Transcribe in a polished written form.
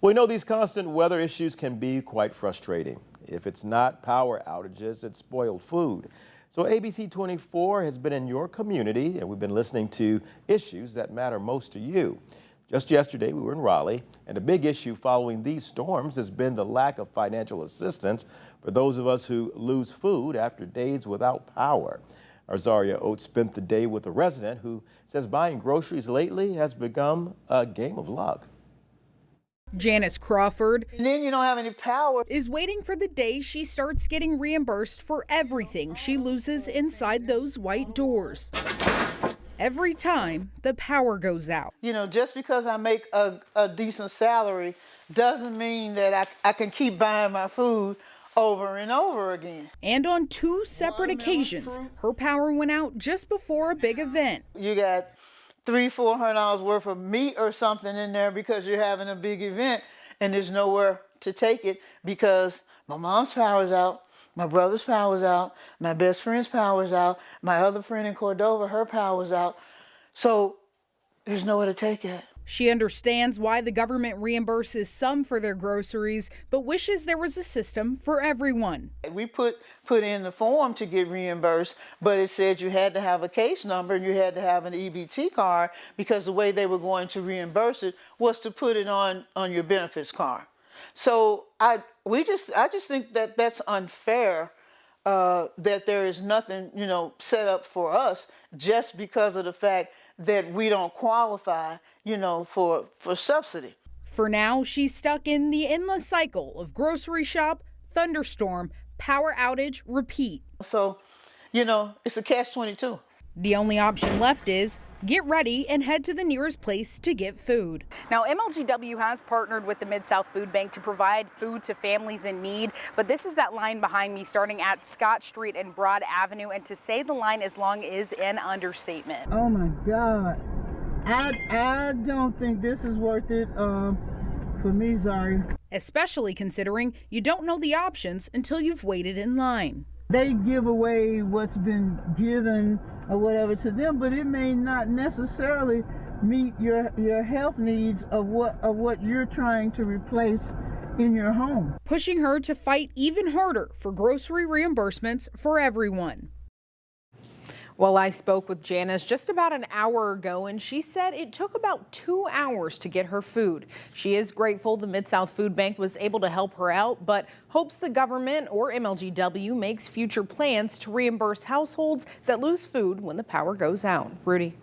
We know these constant weather issues can be quite frustrating. If it's not power outages, it's spoiled food. So ABC 24 has been in your community, and we've been listening to issues that matter most to you. Just yesterday, we were in Raleigh, and a big issue following these storms has been the lack of financial assistance for those of us who lose food after days without power. Our Zaria Oates spent the day with a resident who says buying groceries lately has become a game of luck. Janice Crawford, and then you don't have any power, is waiting for the day she starts getting reimbursed for everything she loses inside those white doors. Every time the power goes out. You know, just because I make a decent salary doesn't mean that I can keep buying my food over and over again. And on two separate occasions, her power went out just before a big event. You got $300-400 worth of meat or something in there because you're having a big event and there's nowhere to take it because my mom's power's out, my brother's power's out, my best friend's power's out, my other friend in Cordova, her power's out. So there's nowhere to take it. She understands why the government reimburses some for their groceries, but wishes there was a system for everyone. We put in the form to get reimbursed, but it said you had to have a case number and you had to have an EBT card because the way they were going to reimburse it was to put it on your benefits card. So I just think that that's unfair, that there is nothing, set up for us just because of the fact that we don't qualify, for subsidy. For now, she's stuck in the endless cycle of grocery shop, thunderstorm, power outage, repeat. So, it's a catch-22. The only option left is get ready and head to the nearest place to get food. Now, MLGW has partnered with the Mid-South Food Bank to provide food to families in need, but this is that line behind me starting at Scott Street and Broad Avenue, and to say the line is long is an understatement. Oh my God. I don't think this is worth it for me, Zaria. Especially considering you don't know the options until you've waited in line. They give away what's been given or whatever to them, but it may not necessarily meet your health needs of what you're trying to replace in your home. Pushing her to fight even harder for grocery reimbursements for everyone. Well, I spoke with Janice just about an hour ago, and she said it took about 2 hours to get her food. She is grateful the Mid-South Food Bank was able to help her out, but hopes the government or MLGW makes future plans to reimburse households that lose food when the power goes out. Rudy.